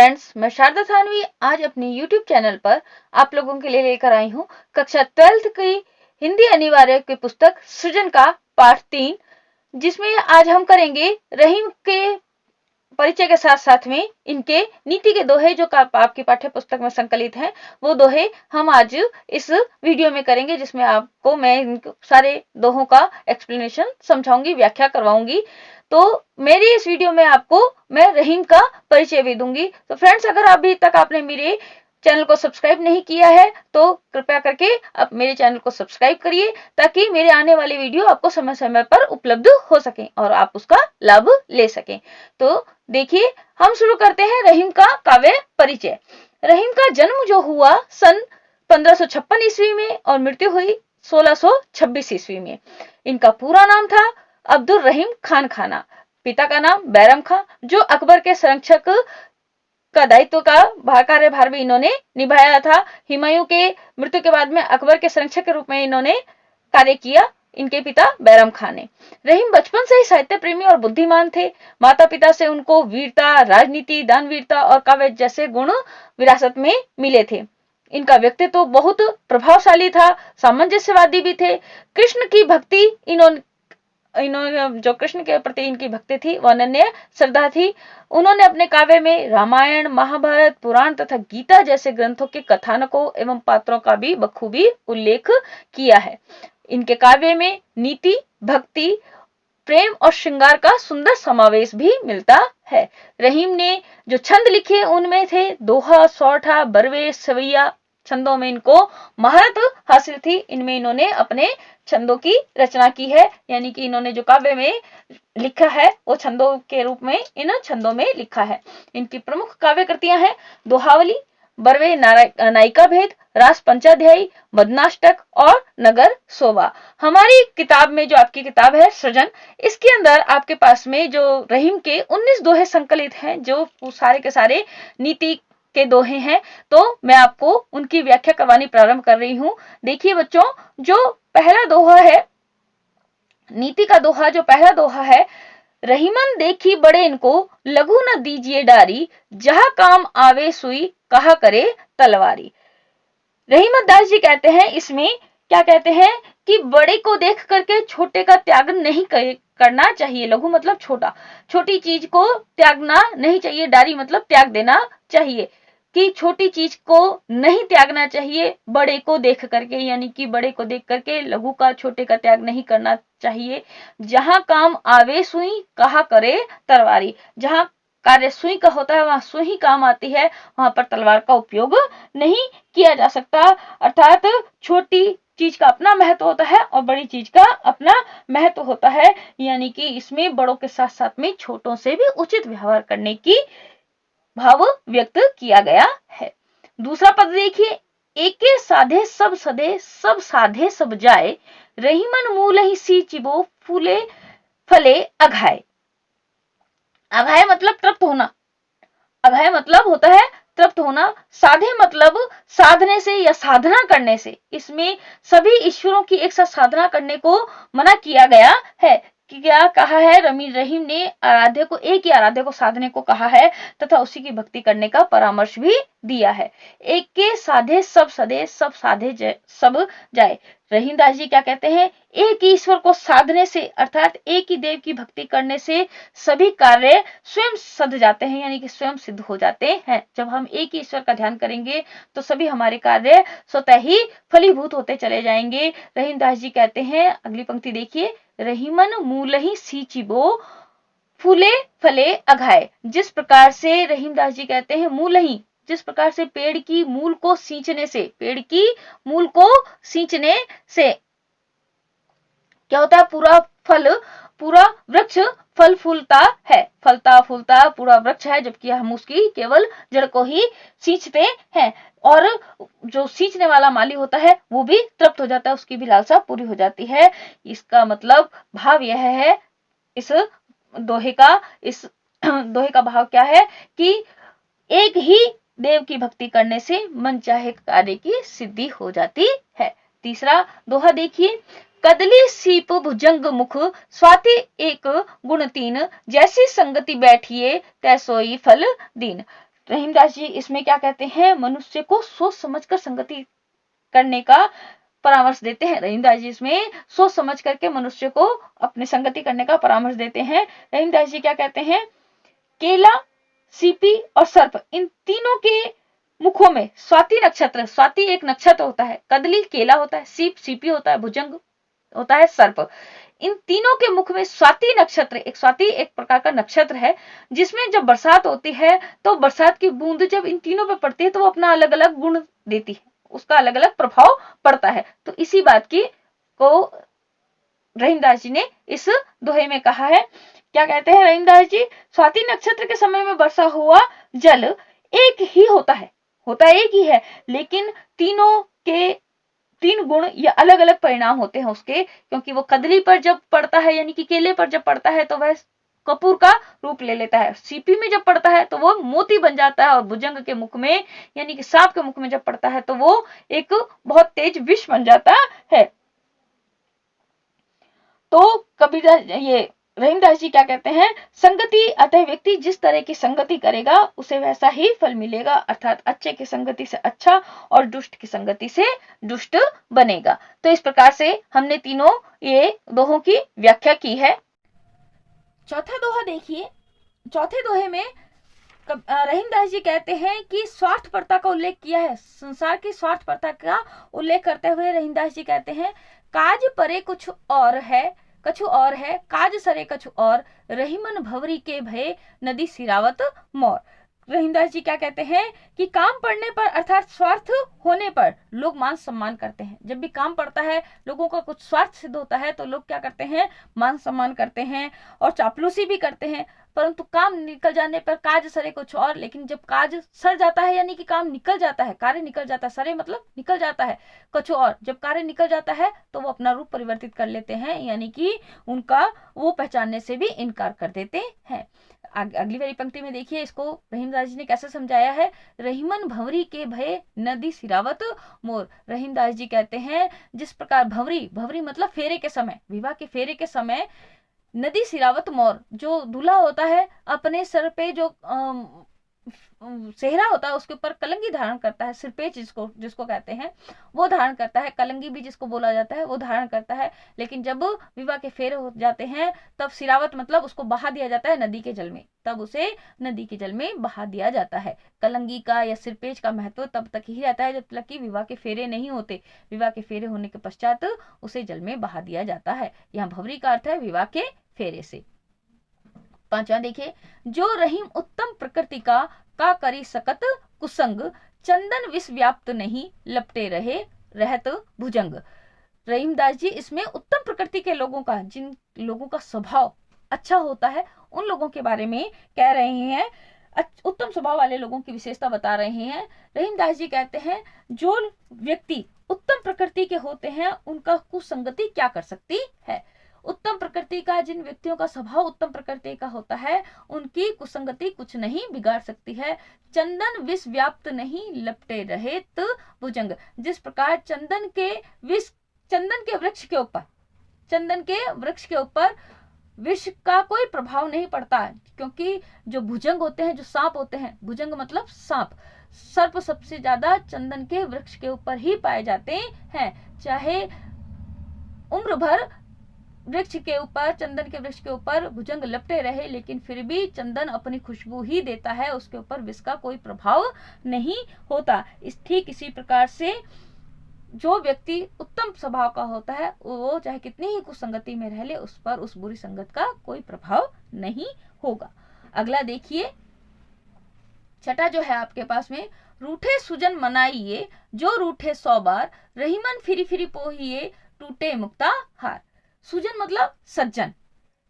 Friends, मैं शारदा थानवी आज अपनी YouTube चैनल पर आप लोगों के लिए लेकर आई हूँ कक्षा 12th की हिंदी अनिवार्य की पुस्तक सृजन का पाठ 3, जिसमें आज हम करेंगे रहीम के परिचय के साथ साथ में इनके नीति के दोहे जो आपकी पाठ्य पुस्तक में संकलित हैं, वो दोहे हम आज इस वीडियो में करेंगे, जिसमें आपको मैं इन सारे दोहों का एक्सप्लेनेशन समझाऊंगी, व्याख्या करवाऊंगी। तो मेरी इस वीडियो में आपको मैं रहीम का परिचय भी दूंगी। तो फ्रेंड्स, अगर अभी तक आपने मेरे चैनल को सब्सक्राइब नहीं किया है तो कृपया करके आप मेरे चैनल को सब्सक्राइब करिए, ताकि मेरे आने वाली वीडियो आपको समय समय पर उपलब्ध हो सके और आप उसका लाभ ले सकें। तो देखिए, हम शुरू करते हैं रहीम का काव्य परिचय। रहीम का जन्म जो हुआ सन 1556 ईस्वी में और मृत्यु हुई 1626 ईस्वी में। इनका पूरा नाम था अब्दुल रहीम खान खाना। पिता का नाम बैरम खां, जो अकबर के संरक्षक का दायित्व का कार्यभार भी इन्होंने निभाया था। हुमायूं के मृत्यु के बाद में अकबर के संरक्षक के रूप में इन्होंने कार्य किया, इनके पिता बैरम खान ने। रहीम बचपन से ही साहित्य प्रेमी और बुद्धिमान थे। माता पिता से उनको वीरता, राजनीति, दानवीरता और काव्य जैसे गुण विरासत में मिले थे। इनका व्यक्तित्व तो बहुत प्रभावशाली था, सामंजस्यवादी भी थे। कृष्ण की भक्ति इन्होंने जो कृष्ण के प्रति इनकी भक्ति थी वो अनन्य श्रद्धा थी। उन्होंने अपने काव्य में रामायण, महाभारत, पुराण तथा गीता जैसे ग्रंथों के कथानकों एवं पात्रों का भी बखूबी उल्लेख किया है। इनके काव्य में नीति, भक्ति, प्रेम और श्रृंगार का सुंदर समावेश भी मिलता है। रहीम ने जो छंद लिखे उनमें थे दोहा, सौठा, बरवे, सवैया छंदों में इनको महारत हासिल थी। इनमें इन्होंने अपने छंदों की रचना की है, यानी कि इन्होंने जो काव्य में लिखा है वो छंदों के रूप में इन छंदों में लिखा है। इनकी प्रमुख काव्य कृतियां हैं दोहावली, बरवे, नायिका भेद, रास पंचाध्यायी, मदनाष्टक और नगर शोभा। हमारी किताब में जो आपकी किताब है सृजन, इसके अंदर आपके पास में जो रहीम के 19 दोहे संकलित हैं, जो सारे के सारे नीति के दोहे हैं। तो मैं आपको उनकी व्याख्या करवानी प्रारंभ कर रही हूं। देखिए बच्चों, जो पहला दोहा है, नीति का दोहा, जो पहला दोहा है, रहीमन देखी बड़े इनको लघु न दीजिए डारी, जहां काम आवे सुई कहा करे तलवारी। रहीमत दास जी कहते हैं, इसमें क्या कहते हैं कि बड़े को देख करके छोटे का त्याग नहीं करना चाहिए। लघु मतलब छोटा, छोटी चीज को त्यागना नहीं चाहिए। डारी मतलब त्याग देना चाहिए, कि छोटी चीज को नहीं त्यागना चाहिए बड़े को देख करके, यानी कि बड़े को देख करके लघु का, छोटे का त्याग नहीं करना चाहिए। जहां काम आवे सुई कहा करे तलवारी, जहां कार्य सुई का होता है वहां सुई काम आती है, वहां पर तलवार का उपयोग नहीं किया जा सकता। अर्थात छोटी चीज का अपना महत्व होता है और बड़ी चीज का अपना महत्व होता है, यानी कि इसमें बड़ों के साथ साथ में छोटों से भी उचित व्यवहार करने की भाव व्यक्त किया गया है। दूसरा पद देखिए, एके साधे सब सदे, सब साधे सब जाए, रहीमन मूल ही सी चिबो, फूले फले अघाए। अघाए मतलब तृप्त होना, अघाए मतलब होता है तृप्त होना। साधे मतलब साधने से या साधना करने से। इसमें सभी ईश्वरों की एक साथ साधना करने को मना किया गया है। क्या कहा है, रहीम ने आराध्य को, एक ही आराध्य को साधने को कहा है तथा उसी की भक्ति करने का परामर्श भी दिया है। एक के साधे सब सदे, सब साधे सब जाए। रहीम दास जी क्या कहते हैं, एक ही ईश्वर को साधने से अर्थात एक ही देव की भक्ति करने से सभी कार्य स्वयं सध जाते हैं, यानी कि स्वयं सिद्ध हो जाते हैं। जब हम एक ही ईश्वर का ध्यान करेंगे तो सभी हमारे कार्य स्वतः ही फलीभूत होते चले जाएंगे। रहीम दास जी कहते हैं, अगली पंक्ति देखिए, रहीमन मूल ही सींचिबो, फूले फले अघाए। जिस प्रकार से रहीम दास जी कहते हैं, मूल ही, जिस प्रकार से पेड़ की मूल को सींचने से, पेड़ की मूल को सींचने से क्या होता है, पूरा वृक्ष फल फूलता है, फलता फूलता पूरा वृक्ष है, जबकि हम उसकी केवल जड़ को ही सींचते हैं। और जो सींचने वाला माली होता है वो भी तृप्त हो जाता है, उसकी भी लालसा पूरी हो जाती है। इसका मतलब भाव यह है, इस दोहे का भाव क्या है कि एक ही देव की भक्ति करने से मन चाहे कार्य की सिद्धि हो जाती है। तीसरा दोहा देखिए, कदली सीप भुजंग मुख, स्वाति एक गुण तीन, जैसी संगति बैठिए तैसोई फल दीन। रहीमदास जी इसमें क्या कहते हैं, मनुष्य को सोच समझकर संगति करने का परामर्श देते हैं। रहीमदास जी इसमें सोच समझ करके मनुष्य को अपनी संगति करने का परामर्श देते हैं। रहीमदास जी क्या कहते हैं, केला, सीपी और सर्प, इन तीनों के मुखों में स्वाति नक्षत्र, स्वाति एक नक्षत्र होता है, कदली केला होता है, सीप सीपी होता है, भुजंग होता है सर्प, इन तीनों के मुख में स्वाति नक्षत्र, एक स्वाति एक प्रकार का नक्षत्र है, जिसमें जब बरसात होती है तो बरसात की बूंद जब इन तीनों पे पड़ती है तो वो अपना अलग अलग गुण देती है, उसका अलग अलग प्रभाव पड़ता है। तो इसी बात की को रहीमदास जी ने इस दोहे में कहा है। क्या कहते हैं रहीमदास जी, स्वाति नक्षत्र के समय में वर्षा हुआ जल एक ही होता है, होता एक ही है, लेकिन तीनों के तीन गुण या अलग अलग परिणाम होते हैं उसके, क्योंकि वो कदली पर जब पड़ता है यानी कि केले पर जब पड़ता है तो वह कपूर का रूप ले लेता है, सीपी में जब पड़ता है तो वो मोती बन जाता है, और भुजंग के मुख में यानी कि सांप के मुख में जब पड़ता है तो वो एक बहुत तेज विष बन जाता है। तो कबीर ये रहीमदास जी क्या कहते हैं, संगति अतः व्यक्ति जिस तरह की संगति करेगा उसे वैसा ही फल मिलेगा, अर्थात अच्छे की संगति से अच्छा और दुष्ट की संगति से दुष्ट बनेगा। तो इस प्रकार से हमने तीनों ये दोहों की व्याख्या की है। चौथा दोहा देखिए। चौथे दोहे में रहीमदास जी कहते हैं कि स्वार्थपरता का उल्लेख किया है, संसार की स्वार्थपरता का उल्लेख करते हुए रहीमदास जी कहते हैं, काज परे कुछ और है, कछु और है, काज सरे कछु और, रहीमन भंवरी के भय नदी सिरावत मोर। रहीमदास जी क्या कहते हैं कि काम पड़ने पर अर्थात स्वार्थ होने पर लोग मान सम्मान करते हैं। जब भी काम पड़ता है, लोगों का कुछ स्वार्थ सिद्ध होता है तो लोग क्या करते हैं, मान सम्मान करते हैं और चापलूसी भी करते हैं। परंतु काम निकल जाने पर काज सरे कुछ और, लेकिन जब काज सर जाता है यानी कि काम निकल जाता है, कार्य निकल जाता है, सरे मतलब निकल जाता है, कुछ और, जब कार्य निकल जाता है तो वो अपना रूप परिवर्तित कर लेते हैं, यानी कि उनका वो पहचानने से भी इनकार कर देते हैं। अगली वाली पंक्ति में देखिए इसको रहीमदास जी ने कैसे समझाया है, रहीमन भंवरी के भय नदी सिरावत मोर। रहीमदास जी कहते हैं जिस प्रकार भंवरी, भंवरी मतलब फेरे के समय, विवाह के फेरे के समय नदी सिरावत मोर, जो दूल्हा होता है अपने सर पे जो सेहरा होता है उसके ऊपर कलंगी धारण करता है, सिरपेच जिसको कहते हैं वो धारण करता है, कलंगी भी जिसको बोला जाता है वो धारण करता है। लेकिन जब विवाह के फेरे हो जाते हैं तब सिरावत मतलब उसको बहा दिया जाता है नदी के जल में, तब उसे नदी के जल में बहा दिया जाता है। कलंगी का या सिरपेच का महत्व तब तक ही रहता है जब तक कि विवाह के फेरे नहीं होते, विवाह के फेरे होने के पश्चात उसे जल में बहा दिया जाता है। यहाँ भंवरी का अर्थ है विवाह के फेरे से। पांचवा देखिए, जो रहीम उत्तम प्रकृति का करी सकत कुसंग, चंदन विष व्याप्त नहीं लपटे रहे रहत भुजंग। रहीमदास जी इसमें उत्तम प्रकृति के लोगों का, जिन लोगों का स्वभाव अच्छा होता है उन लोगों के बारे में कह रहे हैं, उत्तम स्वभाव वाले लोगों की विशेषता बता रहे हैं। रहीमदास जी कहते हैं जो व्यक्ति उत्तम प्रकृति के होते हैं उनका कुसंगति क्या कर सकती है। उत्तम प्रकृति का, जिन व्यक्तियों का स्वभाव उत्तम प्रकृति का होता है उनकी कुसंगति कुछ नहीं बिगाड़ सकती है। चंदन विष व्याप्त नहीं लपटे रहे तो भुजंग, जिस प्रकार चंदन के वृक्ष के ऊपर, चंदन के वृक्ष के ऊपर विष का कोई प्रभाव नहीं पड़ता, क्योंकि जो भुजंग होते हैं, जो सांप होते हैं, भुजंग मतलब सांप, सर्प सबसे ज्यादा चंदन के वृक्ष के ऊपर ही पाए जाते हैं। चाहे उम्र भर वृक्ष के ऊपर, चंदन के वृक्ष के ऊपर भुजंग लपटे रहे, लेकिन फिर भी चंदन अपनी खुशबू ही देता है, उसके ऊपर विष का कोई प्रभाव नहीं होता। ठीक इसी प्रकार से जो व्यक्ति उत्तम स्वभाव का होता है वो चाहे कितनी ही कुसंगति में रह ले, उस पर उस बुरी संगत का कोई प्रभाव नहीं होगा। अगला देखिए, छठा जो है आपके पास में, रूठे सुजन मनाइए जो रूठे 100 बार, रहीमन फिरी फिरी पोहिए टूटे मुक्ता हार। सुजन मतलब सज्जन,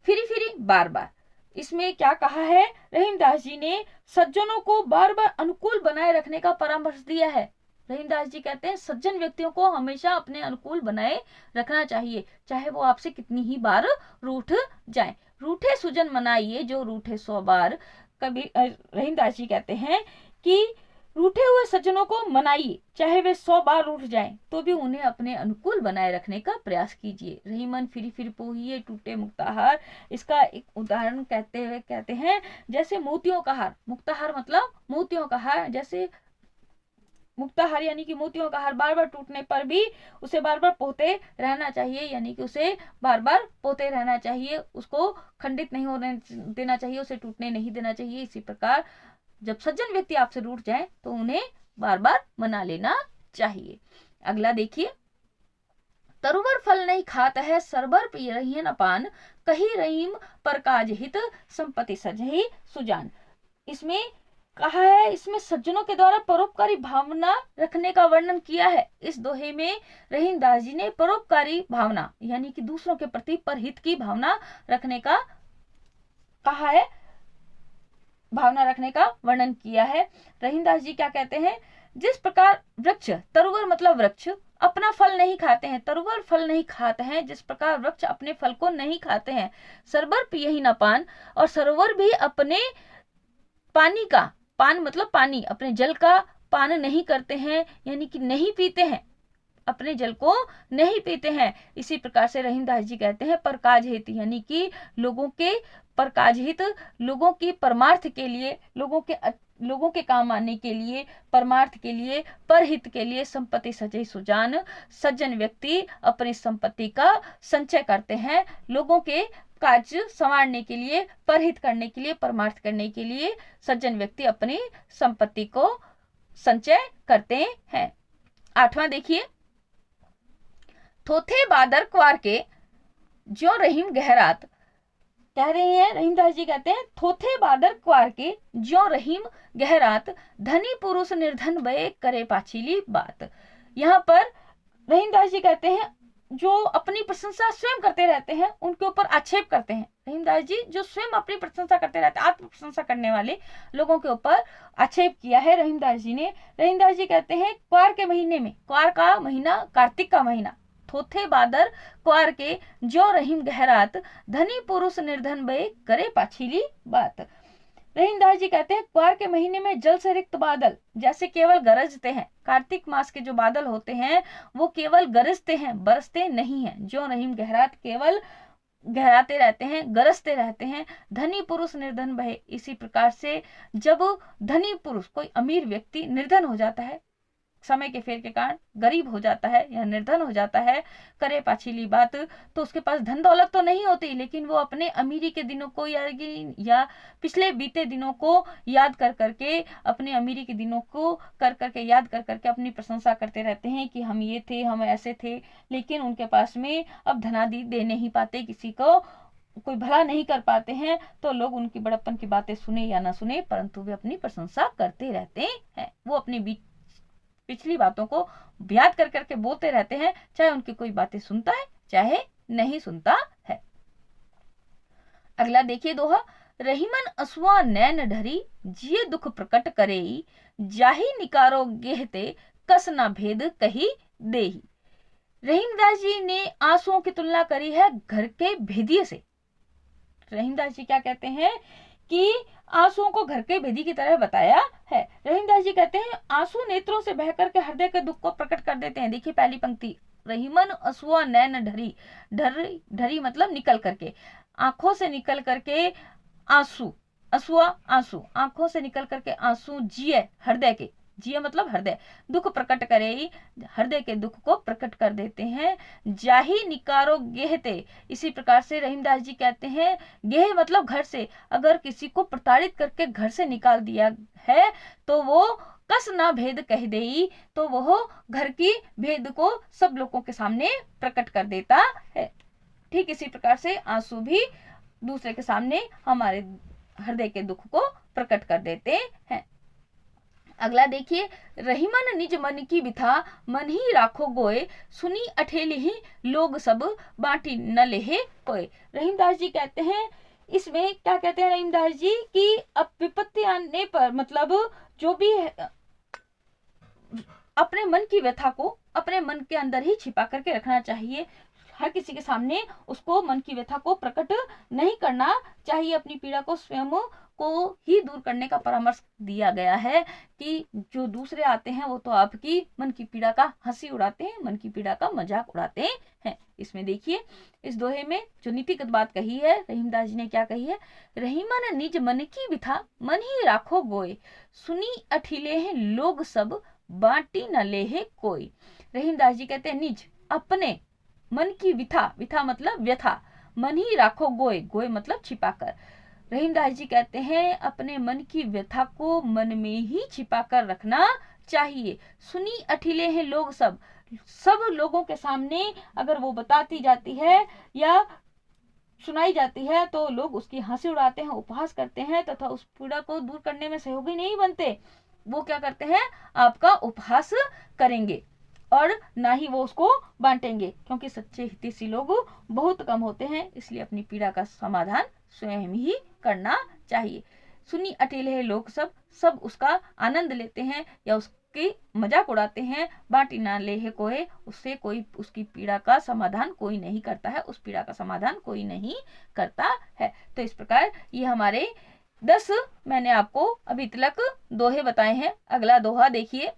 फिरी फिरी बार बार। इसमें क्या कहा है, रहीमदास जी ने सज्जनों को बार बार अनुकूल बनाए रखने का परामर्श दिया है। रहीमदास जी कहते हैं सज्जन व्यक्तियों को हमेशा अपने अनुकूल बनाए रखना चाहिए, चाहे वो आपसे कितनी ही बार रूठ जाए। रूठे सुजन मनाइए जो रूठे 100 बार। कभी रहीमदास जी कहते हैं कि रूठे हुए सज्जनों को मनाइए, चाहे वे 100 बार रूठ जाएं तो भी उन्हें अपने अनुकूल बनाए रखने का प्रयास कीजिए। रही मन फिरी फिर पोहिए टूटे मुक्ताहार। इसका एक उदाहरण कहते हैं जैसे मोतियों का हार। मुक्ताहार मतलब मोतियों का हार। जैसे मुक्ताहार यानी कि मोतियों का हार बार बार टूटने पर भी उसे बार बार पोते रहना चाहिए, यानी कि उसे बार बार पोते रहना चाहिए, उसको खंडित नहीं होने देना चाहिए, उसे टूटने नहीं देना चाहिए। इसी प्रकार जब सज्जन व्यक्ति आपसे रूठ जाए तो उन्हें बार बार मना लेना चाहिए। अगला देखिए, तरुवर फल नहीं खात है, सरबर पी रही न पान, कही रहीम पर काज हित, संपत्ति सजही सुजान। इसमें कहा है, इसमें सज्जनों के द्वारा परोपकारी भावना रखने का वर्णन किया है। इस दोहे में रहीम दास जी ने परोपकारी भावना यानी कि दूसरों के प्रति परहित की भावना रखने का कहा है, भावना रखने का वर्णन किया है। रहीम दास जी क्या कहते हैं, जिस प्रकार वृक्ष, तरुवर मतलब वृक्ष, अपना फल नहीं खाते हैं, तरुवर फल नहीं खाते हैं, जिस प्रकार वृक्ष अपने फल को नहीं खाते हैं, सरबर पियहि न पान, और सरोवर भी अपने पानी का, पान मतलब पानी, अपने जल का पान नहीं करते हैं, यानी कि नहीं पीते हैं, अपने जल को नहीं पीते हैं। इसी प्रकार से रहीम दास जी कहते हैं परकाज हित, यानी कि लोगों के परकाज हित, लोगों की परमार्थ के लिए, लोगों के काम आने के लिए, परमार्थ के लिए, परहित के लिए, संपत्ति सजई सुजान। सज्जन व्यक्ति अपनी संपत्ति का संचय करते हैं, लोगों के काज संवारने के लिए, परहित करने के लिए, परमार्थ करने के लिए सज्जन व्यक्ति अपनी संपत्ति को संचय करते हैं। 8वां देखिए, थोथे बादर क्वार के ज्यों रहीम गहरात। कह रहे हैं रहीम दास जी कहते हैं, थोथे बादर क्वार के ज्यों रहीम गहरात, धनी पुरुष निर्धन भय करे पाछीली बात। यहाँ पर रहीम दास जी कहते हैं जो अपनी प्रशंसा स्वयं करते रहते हैं उनके ऊपर आक्षेप करते हैं। रहीम दास जी जो स्वयं अपनी प्रशंसा करते रहते हैं, आत्म प्रशंसा करने वाले लोगों के ऊपर आक्षेप किया है रहीम दास जी ने। रहीम दास जी कहते हैं क्वार के महीने में, क्वार का महीना कार्तिक का महीना, थोथे बादर क्वार के जो रहीम गहरात, धनी पुरुष निर्धन भय करे पाछीली बात। रहीम दास जी कहते हैं क्वार के महीने में जल से रिक्त बादल जैसे केवल गरजते हैं, कार्तिक मास के जो बादल होते हैं वो केवल गरजते हैं, बरसते नहीं हैं। जो रहीम गहरात केवल गहराते रहते हैं, गरजते रहते हैं। धनी पुरुष निर्धन भय, इसी प्रकार से जब धनी पुरुष, कोई अमीर व्यक्ति निर्धन हो जाता है, समय के फेर के कारण गरीब हो जाता है या निर्धन हो जाता है, करे पाछीली बात, तो उसके पास धन दौलत तो नहीं होती, लेकिन वो अपने अमीरी के दिनों को या पिछले बीते दिनों को याद कर करके, अपने अमीरी के दिनों को कर करके याद कर करके अपनी प्रशंसा करते रहते हैं कि हम ये थे, हम ऐसे थे, लेकिन उनके पास में अब धनादि दे नहीं पाते, किसी को कोई भला नहीं कर पाते हैं, तो लोग उनकी बड़प्पन की बातें सुने या ना सुने, परंतु वे अपनी प्रशंसा करते रहते हैं। वो अपनी पिछली बातों को याद कर करके बोलते रहते हैं, चाहे उनकी कोई बातें सुनता है चाहे नहीं सुनता है। अगला देखिए दोहा, रहीमन असुआ नैन ढरी, जिये दुख प्रकट करेई, जाही निकारो गेहते, कस ना भेद कही देही। रहीम दास जी ने आंसुओं की तुलना करी है घर के भेदिए से। रहीम दास जी क्या कहते हैं कि आंसुओं को घर के भेदी की तरह बताया है। रहीम दास जी कहते हैं आंसू नेत्रों से बह करके हृदय के दुख को प्रकट कर देते हैं। देखिए पहली पंक्ति, रहीमन असुआ नैन ढरी, ढरी मतलब निकल करके, आंखों से निकल करके आंसू, असुआ आंसू, आंखों से निकल करके आंसू, जिये हृदय के, जिये मतलब हृदय, दुख प्रकट करे, हृदय के दुख को प्रकट कर देते हैं। जाही निकारो गेहते, इसी प्रकार से रहीम दास जी कहते हैं गेह मतलब घर से, अगर किसी को प्रताड़ित करके घर से निकाल दिया है तो वो कस ना भेद कह देई, तो वह घर की भेद को सब लोगों के सामने प्रकट कर देता है। ठीक इसी प्रकार से आंसू भी दूसरे के सामने हमारे हृदय के दुख को प्रकट कर देते हैं। अगला देखिए, रहीमन निज मन की बिथा, मन ही राखो गोए, सुनी अठेली ही लोग सब, बांटी न लेहे कोय। रहीम दास जी कहते हैं, इसमें क्या कहते हैं रहीम दास जी कि अब विपत्ति आने पर, मतलब जो भी अपने मन की व्यथा को अपने मन के अंदर ही छिपा करके रखना चाहिए, हर किसी के सामने उसको मन की व्यथा को प्रकट नहीं करना चाहिए, अपनी पीड़ा को स्वयं को ही दूर करने का परामर्श दिया गया है कि जो दूसरे आते हैं वो तो आपकी मन की पीड़ा का हंसी उड़ाते हैं, मन की पीड़ा का मजाक उड़ाते हैं। इसमें देखिए इस दोहे में जो नीतिगत बात कही है रहीमदास जी ने क्या कही है, रहीमन निज मन की विथा मन ही राखो गोय, सुनी अठिले हैं लोग सब बांटी न ले है कोई। रहीमदास जी कहते हैं निज अपने मन की विथा, विथा मतलब व्यथा, मन ही राखो गोय, गोय मतलब छिपाकर। रहीमदास जी कहते हैं अपने मन की व्यथा को मन में ही छिपा कर रखना चाहिए। सुनी अठिले हैं लोग सब, सब लोगों के सामने अगर वो बताती जाती है या सुनाई जाती है तो लोग उसकी हंसी उड़ाते हैं, उपहास करते हैं तथा उस पीड़ा को दूर करने में सहयोगी नहीं बनते। वो क्या करते हैं, आपका उपहास करेंगे और ना ही वो उसको बांटेंगे, क्योंकि सच्चे हितैषी लोग बहुत कम होते हैं। इसलिए अपनी पीड़ा का समाधान स्वयं ही करना चाहिए। सुनी अकेले है लोग सब, सब उसका आनंद लेते हैं या उसकी मजाक उड़ाते हैं। बांटी ना ले है कोई, उससे कोई उसकी पीड़ा का समाधान कोई नहीं करता है, उस पीड़ा का समाधान कोई नहीं करता है। तो इस प्रकार ये हमारे 10 मैंने आपको अभी तक दोहे बताए हैं। अगला दोहा देखिए,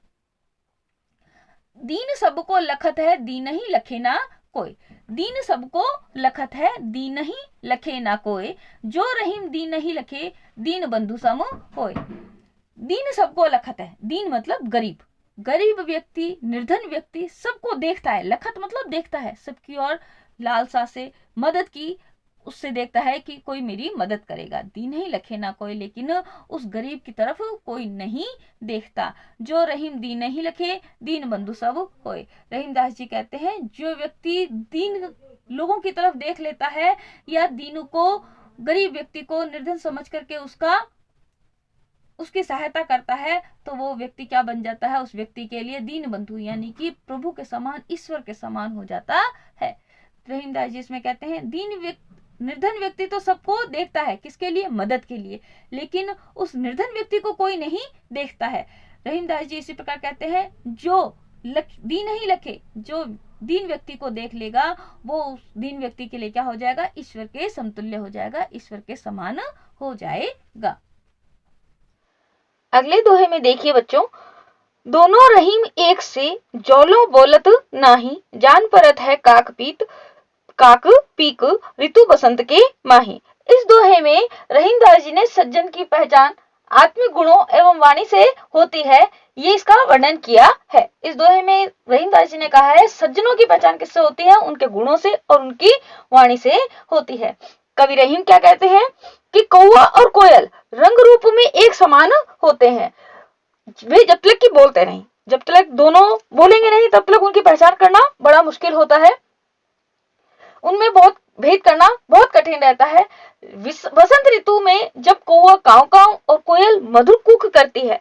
दीन सबको लखत है दीन ही लखे ना कोई, दीन सबको लखत है दीन ही लखे ना कोई, जो रहीम दीन ही लखे दीन बंधु सम होय। दीन सबको लखत है, दीन मतलब गरीब, गरीब व्यक्ति निर्धन व्यक्ति सबको देखता है, लखत मतलब देखता है, सबकी ओर लालसा से मदद की उससे देखता है कि कोई मेरी मदद करेगा। दीन ही लखे ना कोई, लेकिन उस गरीब की तरफ कोई नहीं देखता। जो रहीम दीन ही लखे दीन बंधु सब होए। रहीमदास जी कहते हैं जो व्यक्ति दीन लोगों की तरफ देख लेता है या दीन को, गरीब व्यक्ति को निर्धन समझ करके उसकी सहायता करता है तो वो व्यक्ति क्या बन जाता है, उस व्यक्ति के लिए दीन बंधु यानी कि प्रभु के समान, ईश्वर के समान हो जाता है। रहीमदास जी इसमें कहते हैं निर्धन व्यक्ति तो सबको देखता है, किसके लिए, मदद के लिए, लेकिन उस निर्धन व्यक्ति को कोई नहीं देखता है। रहीमदास जी इसी प्रकार कहते हैं जो दीन ही लखे, जो दीन व्यक्ति को देख लेगा वो उस दीन व्यक्ति के लिए क्या हो जाएगा, ईश्वर के समतुल्य हो जाएगा, ईश्वर के समान हो जाएगा। अगले दोहे में देखिए बच्चों, दोनों रहीम एक से जौलो बोलत नाही, जान परत है काक पीक ऋतु बसंत के माही। इस दोहे में रहीमदास जी ने सज्जन की पहचान आत्मिक गुणों एवं वाणी से होती है, ये इसका वर्णन किया है। इस दोहे में रहीमदास जी ने कहा है सज्जनों की पहचान किससे होती है, उनके गुणों से और उनकी वाणी से होती है। कवि रहीम क्या कहते हैं कि कौवा और कोयल रंग रूप में एक समान होते हैं, वे जब तक कि बोलते नहीं, जब तक दोनों बोलेंगे नहीं तब तक उनकी पहचान करना बड़ा मुश्किल होता है, उनमें बहुत भेद करना बहुत कठिन रहता है। वसंत ऋतु में जब कौवा काव काव और कोयल मधुर कूक करती है,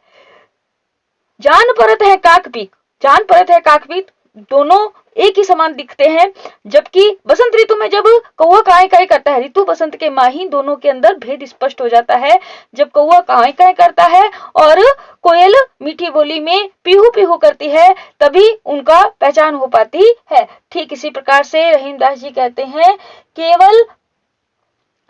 जान परत है काक पीक, दोनों एक ही समान दिखते हैं। जबकि बसंत ऋतु में जब कौवा काय काय करता है, ऋतु बसंत के माही, दोनों के अंदर भेद स्पष्ट हो जाता है। जब कौवा काय काय करता है और कोयल मीठी बोली में पीहू पीहू करती है तभी उनका पहचान हो पाती है। ठीक इसी प्रकार से रहीमदास जी कहते हैं केवल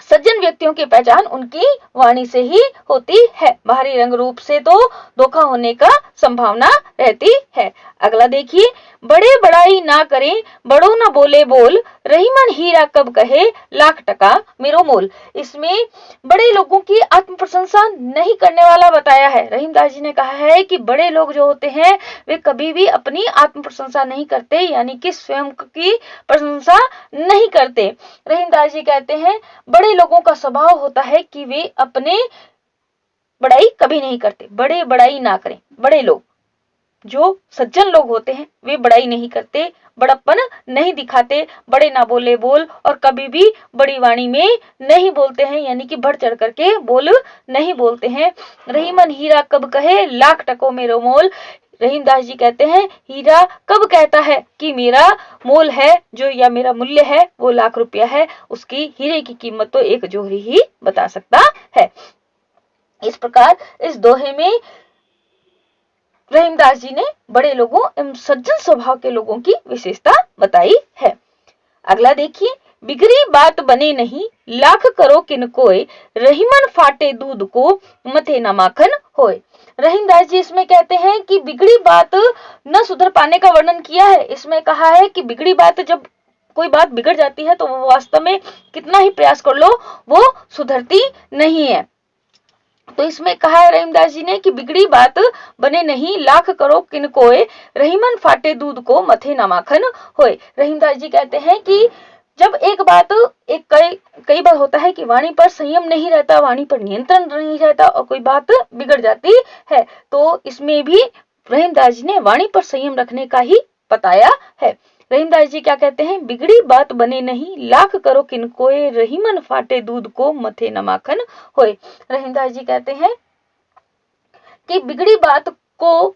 सज्जन व्यक्तियों की पहचान उनकी वाणी से ही होती है, बाहरी रंग रूप से तो धोखा होने का संभावना रहती है। अगला देखिए, बड़े बड़ाई ना करें बड़ो न बोले बोल, रहीमन हीरा कब कहे लाख टका मेरो मोल। इसमें बड़े लोगों की आत्म प्रशंसा नहीं करने वाला बताया है। रहीमदास जी ने कहा है कि बड़े लोग जो होते हैं वे कभी भी अपनी आत्म प्रशंसा नहीं करते, यानी कि स्वयं की प्रशंसा नहीं करते। रहीमदास जी कहते हैं बड़े लोगों का स्वभाव होता है कि वे अपने बड़ाई कभी नहीं करते, बड़े बड़ाई ना करें। बड़े लोग जो सज्जन लोग होते हैं वे बड़ाई नहीं करते, बड़प्पन नहीं दिखाते, बड़े ना बोले बोल और कभी भी बड़ी वाणी में नहीं बोलते हैं, यानी कि बढ़ चढ़ करके बोल नहीं बोलते हैं। रहीमन हीरा कब कहे लाख टको मेरो मोल, रहीमदास जी कहते हैं हीरा कब कहता है कि मेरा मोल है जो या मेरा मूल्य है वो लाख रुपया है, उसकी हीरे की कीमत तो एक जोहरी ही बता सकता है। इस प्रकार इस दोहे में रहीमदास जी ने बड़े लोगों एवं सज्जन स्वभाव के लोगों की विशेषता बताई है। अगला देखिए, बिगड़ी बात बने नहीं, लाख करो किन कोय, रहीमन फाटे दूध को, मथे न माखन होए। रहीमदास जी इसमें कहते हैं कि बिगड़ी बात न सुधर पाने का वर्णन किया है। इसमें कहा है कि बिगड़ी बात, जब कोई बात बिगड़ जाती है तो वो वास्तव में कितना ही प्रयास कर लो वो सुधरती नहीं है। तो इसमें कहा है रहीमदास जी ने कि बिगड़ी बात बने नहीं, लाख करो किन कोय, रहीमन फाटे दूध को, मथे न माखन होए। रहीमदास जी कहते हैं कि जब एक बात कई बार होता है कि वाणी पर संयम नहीं रहता, वाणी पर नियंत्रण नहीं रहता और कोई बात बिगड़ जाती है, तो इसमें भी रहीमदास जी ने वाणी पर संयम रखने का ही बताया है। रहीमदास जी क्या कहते हैं, बिगड़ी बात बने नहीं, लाख करो किन कोय, रहीमन फाटे दूध को, मथे न माखन होए। रहीमदास जी कहते हैं कि बिगड़ी बात को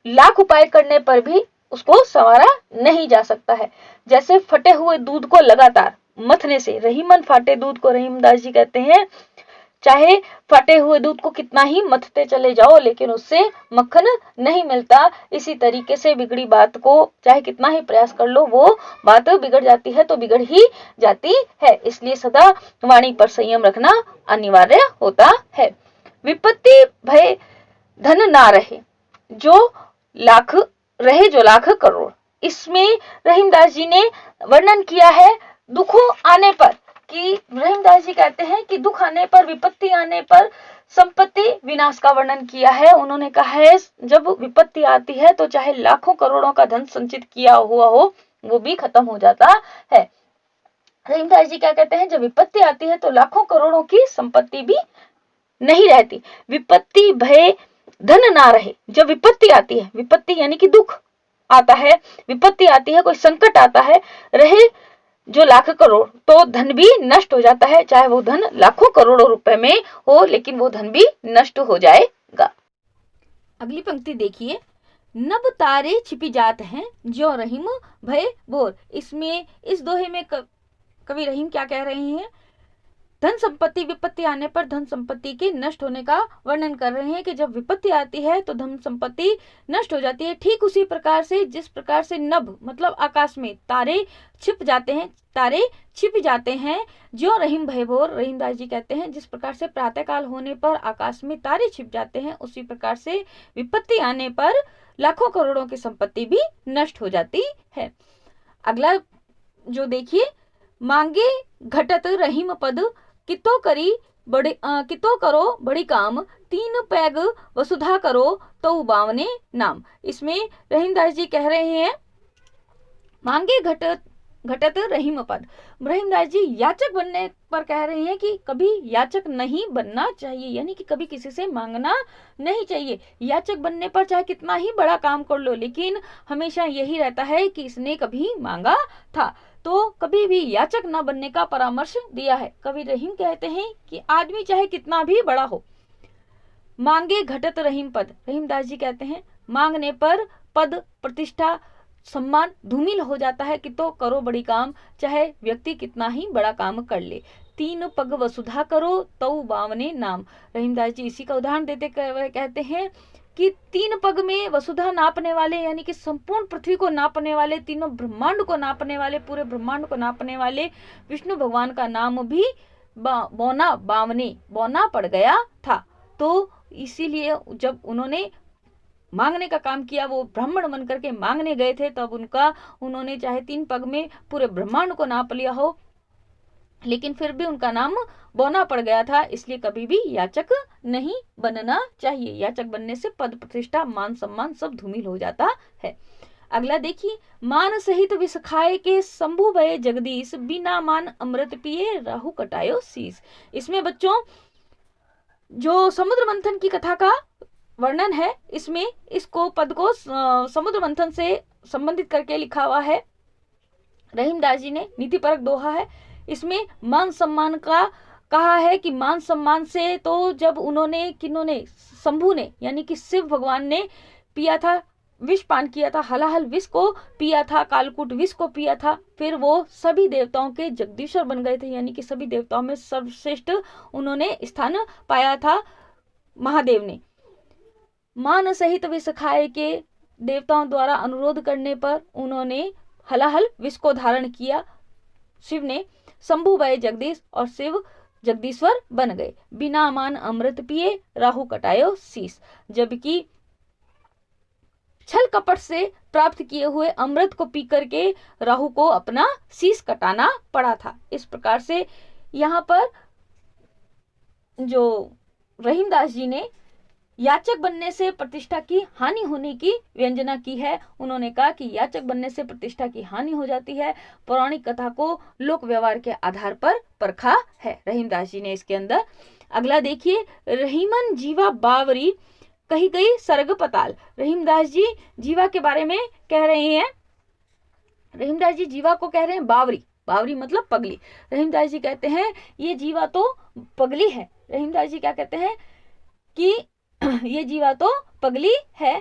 लाख उपाय करने पर भी उसको संवारा नहीं जा सकता है। जैसे फटे हुए दूध को लगातार मथने से, रहीमन फाटे दूध को, रहीमदास जी कहते हैं चाहे फटे हुए दूध को कितना ही मथते चले जाओ लेकिन उससे मक्खन नहीं मिलता। इसी तरीके से बिगड़ी बात को चाहे कितना ही प्रयास कर लो वो बात बिगड़ जाती है तो बिगड़ ही जाती है। इसलिए सदा वाणी पर संयम रखना अनिवार्य होता है। विपत्ति भय धन ना रहे, जो लाख रहे जो लाख करोड़। इसमें रहीमदास जी ने वर्णन किया है दुखों आने पर, कि रहीमदास जी कहते हैं कि दुख आने पर, विपत्ति आने पर संपत्ति विनाश का वर्णन किया है। उन्होंने कहा है जब विपत्ति आती है तो चाहे लाखों करोड़ों का धन संचित किया हुआ हो वो भी खत्म हो जाता है। रहीमदास जी क्या कहते हैं, जब विपत्ति आती है तो लाखों करोड़ों की संपत्ति भी नहीं रहती। विपत्ति भय धन ना रहे, जब विपत्ति आती है, विपत्ति यानी कि दुख आता है, विपत्ति आती है, कोई संकट आता है, रहे जो लाख करोड़, तो धन भी नष्ट हो जाता है। चाहे वो धन लाखों करोड़ों रुपए में हो लेकिन वो धन भी नष्ट हो जाएगा। अगली पंक्ति देखिए, नभ तारे छिपी जात हैं, जो रहीम भय बोर। इसमें इस दोहे में कवि रहीम क्या कह रहे हैं, धन संपत्ति, विपत्ति आने पर धन संपत्ति के नष्ट होने का वर्णन कर रहे हैं कि जब विपत्ति आती है तो धन संपत्ति नष्ट हो जाती है। ठीक उसी प्रकार से जिस प्रकार से नभ मतलब आकाश में तारे छिप जाते हैं, तारे छिप जाते हैं, जो रहीम भयभोर। रहीमदास जी कहते हैं जिस प्रकार से प्रातः काल होने पर आकाश में तारे छिप जाते हैं, उसी प्रकार से विपत्ति आने पर लाखों करोड़ों की संपत्ति भी नष्ट हो जाती है। अगला जो देखिए, मांगे घटत रहीम पद, कितो करो बड़ी काम, तीन पैग वसुधा करो तो बावने नाम। इसमें रहीमदास जी कह रहे हैं मांगे घटत रहीम पद। रहीमदास जी याचक बनने पर कह रहे हैं कि कभी याचक नहीं बनना चाहिए, यानी कि कभी किसी से मांगना नहीं चाहिए। याचक बनने पर चाहे कितना ही बड़ा काम कर लो लेकिन हमेशा यही रहता है कि इसने कभी मांगा था, तो कभी भी याचक न बनने का परामर्श दिया है। कवि रहीम कहते हैं कि आदमी चाहे कितना भी बड़ा हो, मांगे घटत रहीम पद। रहीमदास जी कहते हैं मांगने पर पद, प्रतिष्ठा, सम्मान धूमिल हो जाता है। कि तो करो बड़ी काम, चाहे व्यक्ति कितना ही बड़ा काम कर ले। तीन पग वसुधा करो तो बावने नाम। रहीमदास जी इसी का उदाहरण देते कहते हैं कि तीन पग में वसुधा नापने वाले, यानी कि संपूर्ण पृथ्वी को नापने वाले, तीनों ब्रह्मांड को नापने वाले, पूरे ब्रह्मांड को नापने वाले विष्णु भगवान का नाम भी बौना पड़ गया था। तो इसीलिए जब उन्होंने मांगने का काम किया, वो ब्राह्मण बन करके मांगने गए थे, तब उन्होंने चाहे तीन पग में पूरे ब्रह्मांड को नाप लिया हो लेकिन फिर भी उनका नाम बौना पड़ गया था। इसलिए कभी भी याचक नहीं बनना चाहिए। याचक बनने से पद, प्रतिष्ठा, मान सम्मान सब धूमिल हो जाता है। अगला देखिए, मान सहित विष खाए के शंभु भये जगदीश, बिना मान अमृत पिए राहु कटायो शीस। इसमें बच्चों जो समुद्र मंथन की कथा का वर्णन है, इसमें इसको पद को समुद्र मंथन से संबंधित करके लिखा हुआ है। रहीमदास जी ने नीतिपरक दोहा है। इसमें मान सम्मान का कहा है कि मान सम्मान से, तो जब किन्होंने शंभु ने यानी कि शिव भगवान ने पिया था, विष पान किया था, हलाहल विष को पिया था, कालकूट विष को पिया था, फिर वो सभी देवताओं के जगदीश्वर बन गए थे, यानी कि सभी देवताओं में सर्वश्रेष्ठ उन्होंने स्थान पाया था महादेव ने। मान सहित विष खाए के देवताओं द्वारा अनुरोध करने पर उन्होंने हलाहल विष को धारण किया। शिव ने शंभु भय जगदीश और शिव जगदीश्वर बन गए। बिना मान अमृत पिए राहु कटायो शीस, जबकि छल कपट से प्राप्त किए हुए अमृत को पी करके राहु को अपना शीस कटाना पड़ा था। इस प्रकार से यहाँ पर जो रहीमदास जी ने याचक बनने से प्रतिष्ठा की हानि होने की व्यंजना की है। उन्होंने कहा कि याचक बनने से प्रतिष्ठा की हानि हो जाती है। पौराणिक कथा को लोक व्यवहार के आधार पर परखा है रहीमदास जी ने इसके अंदर। अगला देखिए, रहीमन जीवा बावरी कही गई सर्ग पताल। रहीमदास जी जीवा के बारे में कह रहे हैं, रहीमदास जी जीवा को कह रहे हैं बावरी। बावरी मतलब पगली। रहीमदास जी कहते हैं ये जीवा तो पगली है। रहीमदास जी क्या कहते हैं कि ये जीवा तो पगली है।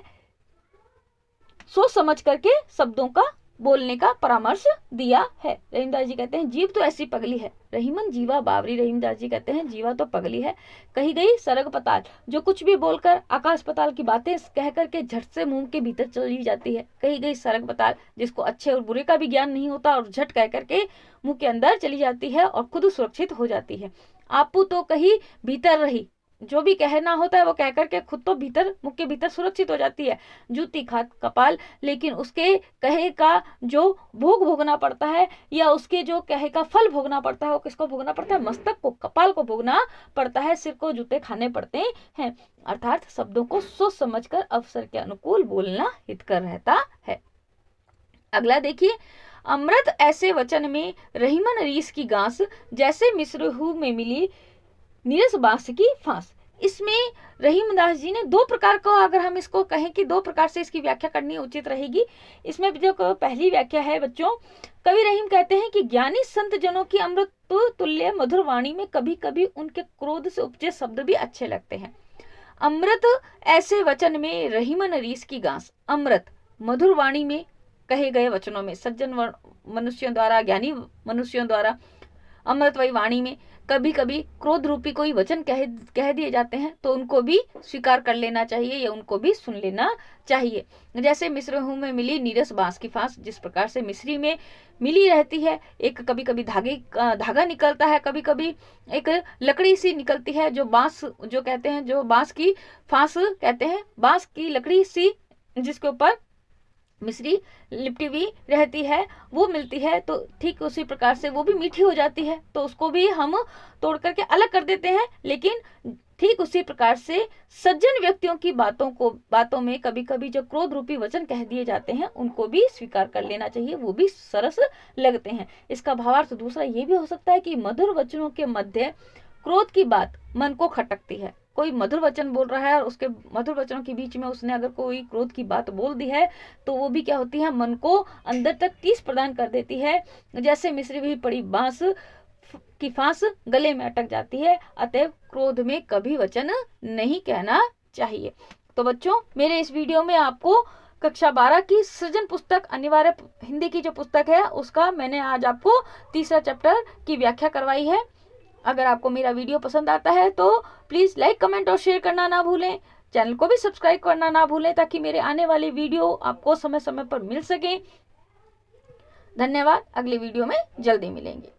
सोच समझ करके शब्दों का बोलने का परामर्श दिया है। रहीमदास जी कहते हैं जीव तो ऐसी पगली है। रहीमन जीवा बावरी, रहीमदास जी कहते हैं जीवा तो पगली है कही गई सरग पताल, जो कुछ भी बोलकर आकाश पताल की बातें कह करके झट से मुंह के भीतर चली जाती है। कही गई सरग पताल, जिसको अच्छे और बुरे का भी ज्ञान नहीं होता और झट कह करके मुंह के अंदर चली जाती है और खुद सुरक्षित हो जाती है। आपू तो कही भीतर रही, जो भी कहना होता है वो कह करके खुद तो भीतर मुख के भीतर सुरक्षित हो जाती है। जूती खात कपाल, लेकिन उसके कहे का जो भोग भोगना पड़ता है या उसके जो कहे का फल भोगना पड़ता है वो किसको भोगना पड़ता है? मस्तक को, कपाल को भोगना पड़ता है, सिर को जूते खाने पड़ते हैं। अर्थात शब्दों को सोच समझकर अवसर के अनुकूल बोलना हितकर रहता है। अगला देखिए, अमृत ऐसे वचन में रहीमन रीस की गांस, जैसे मिश्रहू में मिली नीरस बांस की फांस। इसमें रहीमदास जी ने दो प्रकार को, अगर हम इसको कहें कि दो प्रकार से इसकी व्याख्या करनी उचित रहेगी। इसमें जो पहली व्याख्या है बच्चों, कवि रहीम कहते हैं कि ज्ञानी संत जनों की अमृत तुल्य मधुर वाणी में कभी कभी उनके क्रोध से उपजे शब्द भी अच्छे लगते हैं। अमृत ऐसे वचन में रहीमन रीस की गांस, अमृत मधुर वाणी में कहे गए वचनों में, सज्जन मनुष्यों द्वारा, ज्ञानी मनुष्यों द्वारा अमृत वही वाणी में कभी कभी क्रोध रूपी कोई वचन कह दिए जाते हैं तो उनको भी स्वीकार कर लेना चाहिए या उनको भी सुन लेना चाहिए। जैसे मिश्रहू में मिली नीरस बांस की फांस, जिस प्रकार से मिश्री में मिली रहती है, एक कभी कभी धागा निकलता है, कभी कभी एक लकड़ी सी निकलती है, जो बांस जो कहते हैं, जो बांस की फांस कहते हैं, बांस की लकड़ी सी जिसके ऊपर मिश्री लिपटी हुई रहती है वो मिलती है, तो ठीक उसी प्रकार से वो भी मीठी हो जाती है, तो उसको भी हम तोड़ करके अलग कर देते हैं। लेकिन ठीक उसी प्रकार से सज्जन व्यक्तियों की बातों में कभी कभी जो क्रोध रूपी वचन कह दिए जाते हैं उनको भी स्वीकार कर लेना चाहिए, वो भी सरस लगते हैं। इसका भावार्थ दूसरा ये भी हो सकता है कि मधुर वचनों के मध्य क्रोध की बात मन को खटकती है। कोई मधुर वचन बोल रहा है और उसके मधुर वचनों के बीच में उसने अगर कोई क्रोध की बात बोल दी है तो वो भी क्या होती है, मन को अंदर तक टीस प्रदान कर देती है। जैसे मिश्री हुई पड़ी बांस की फांस गले में अटक जाती है। अतएव क्रोध में कभी वचन नहीं कहना चाहिए। तो बच्चों, मेरे इस वीडियो में आपको कक्षा 12 की सृजन पुस्तक, अनिवार्य हिंदी की जो पुस्तक है उसका मैंने आज आपको तीसरा चैप्टर की व्याख्या करवाई है। अगर आपको मेरा वीडियो पसंद आता है तो प्लीज लाइक, कमेंट और शेयर करना ना भूलें। चैनल को भी सब्सक्राइब करना ना भूलें ताकि मेरे आने वाले वीडियो आपको समय समय पर मिल सके। धन्यवाद। अगले वीडियो में जल्दी मिलेंगे।